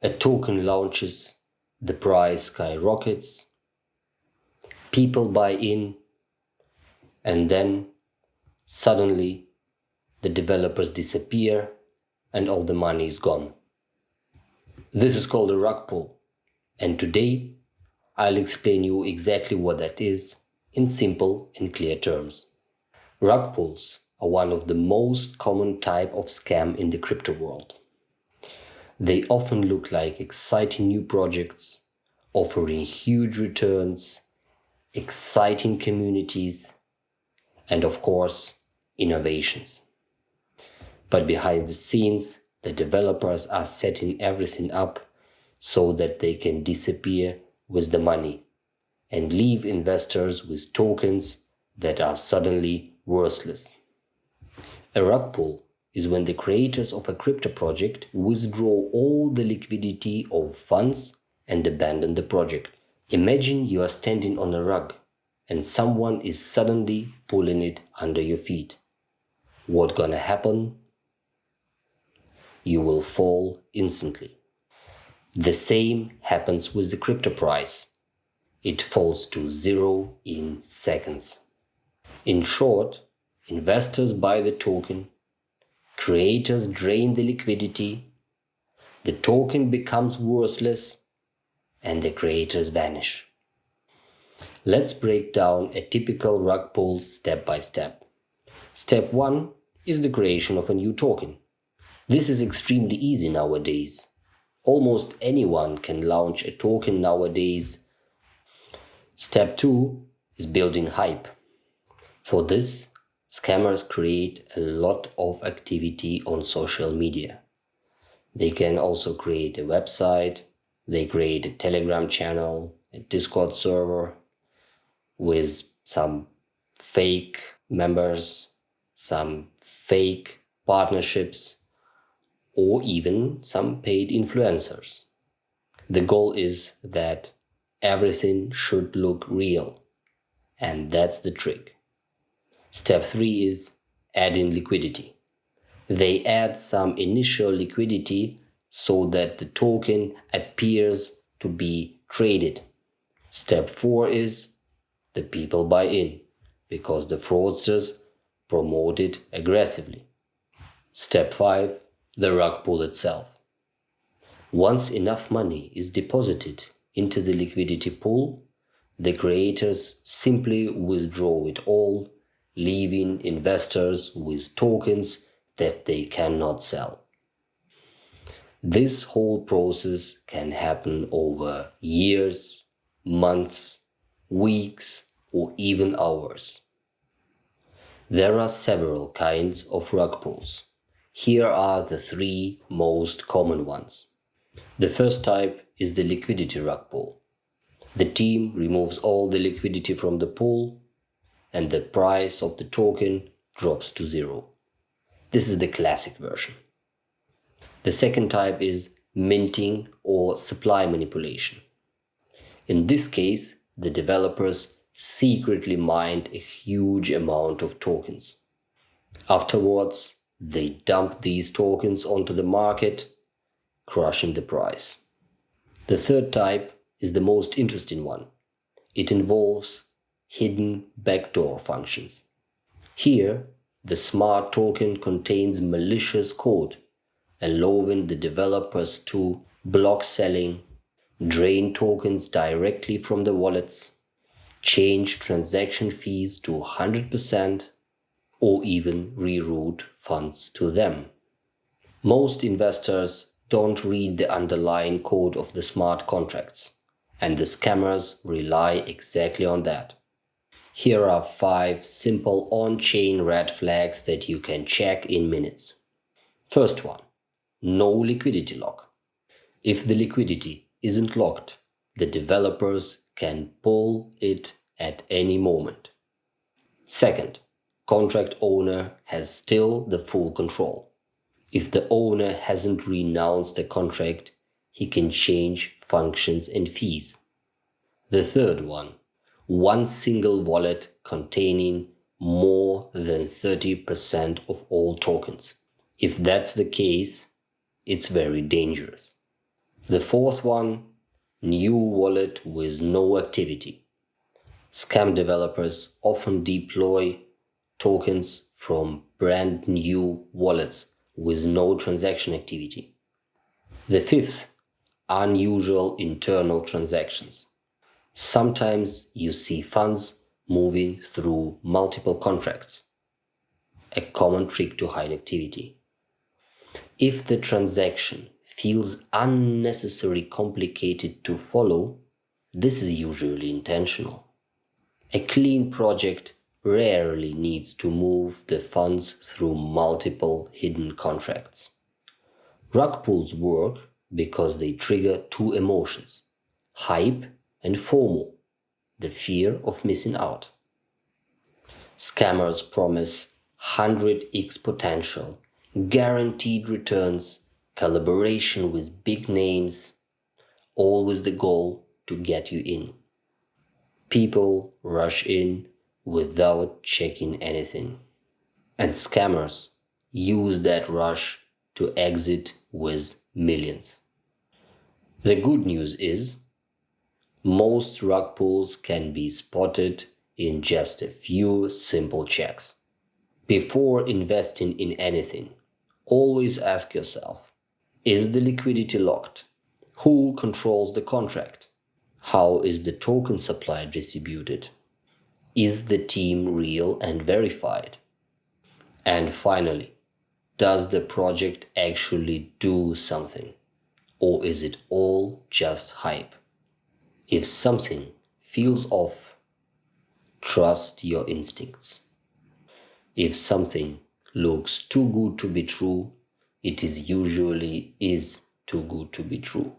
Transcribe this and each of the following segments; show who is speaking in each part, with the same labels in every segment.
Speaker 1: A token launches, the price skyrockets, people buy in, and then suddenly the developers disappear and all the money is gone. This is called a rug pull, and today I'll explain you exactly what that is in simple and clear terms. Rug pulls are one of the most common type of scam in the crypto world. They often look like exciting new projects, offering huge returns, exciting communities, and of course, innovations. But behind the scenes, the developers are setting everything up so that they can disappear with the money and leave investors with tokens that are suddenly worthless. A rug pull is when the creators of a crypto project withdraw all the liquidity of funds and abandon the project. Imagine you are standing on a rug and someone is suddenly pulling it under your feet. What's gonna happen? You will fall instantly. The same happens with the crypto price. It falls to zero in seconds. In short, investors buy the token, creators drain the liquidity, the token becomes worthless, and the creators vanish. Let's break down a typical rug pull step by step. Step 1 is the creation of a new token. This is extremely easy nowadays. Almost anyone can launch a token nowadays. Step 2 is building hype. For this, scammers create a lot of activity on social media. They can also create a website, they create a Telegram channel, a Discord server with some fake members, some fake partnerships, or even some paid influencers. The goal is that everything should look real, and that's the trick. Step 3 is adding liquidity. They add some initial liquidity so that the token appears to be traded. Step 4 is the people buy in because the fraudsters promote it aggressively. Step 5, the rug pull itself. Once enough money is deposited into the liquidity pool, the creators simply withdraw it all, leaving investors with tokens that they cannot sell. This whole process can happen over years, months, weeks, or even hours. There are several kinds of rug pulls. Here are the 3 most common ones. The first type is the liquidity rug pull. The team removes all the liquidity from the pool and the price of the token drops to zero. This is the classic version. The second type is minting or supply manipulation. In this case, the developers secretly mined a huge amount of tokens. Afterwards, they dump these tokens onto the market, crushing the price. The third type is the most interesting one. It involves hidden backdoor functions. Here, the smart token contains malicious code, allowing the developers to block selling, drain tokens directly from the wallets, change transaction fees to 100%, or even reroute funds to them. Most investors don't read the underlying code of the smart contracts, and the scammers rely exactly on that. Here are 5 simple on-chain red flags that you can check in minutes. First one, no liquidity lock. If the liquidity isn't locked, the developers can pull it at any moment. Second, contract owner has still the full control. If the owner hasn't renounced the contract, he can change functions and fees. The third one single wallet containing more than 30% of all tokens. If that's the case, it's very dangerous. The fourth one, new wallet with no activity. Scam developers often deploy tokens from brand new wallets with no transaction activity. The fifth, unusual internal transactions. Sometimes you see funds moving through multiple contracts, a common trick to hide activity. If the transaction feels unnecessarily complicated to follow, this is usually intentional. A clean project rarely needs to move the funds through multiple hidden contracts. Rug pulls work because they trigger two emotions: hype and FOMO, the fear of missing out. Scammers promise 100x potential, guaranteed returns, collaboration with big names, all with the goal to get you in. People rush in without checking anything. And scammers use that rush to exit with millions. The good news is, most rug pulls can be spotted in just a few simple checks. Before investing in anything, always ask yourself, is the liquidity locked? Who controls the contract? How is the token supply distributed? Is the team real and verified? And finally, does the project actually do something? Or is it all just hype? If something feels off, trust your instincts. If something looks too good to be true, it is usually too good to be true.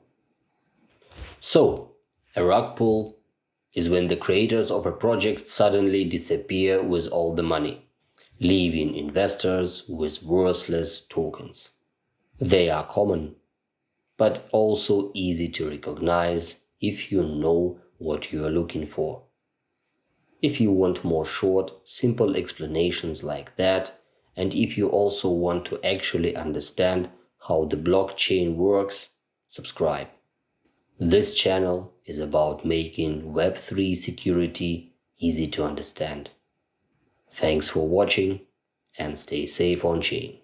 Speaker 1: So, a rug pull is when the creators of a project suddenly disappear with all the money, leaving investors with worthless tokens. They are common, but also easy to recognize if you know what you are looking for. If you want more short, simple explanations like that, and if you also want to actually understand how the blockchain works, subscribe. This channel is about making Web3 security easy to understand. Thanks for watching and stay safe on chain.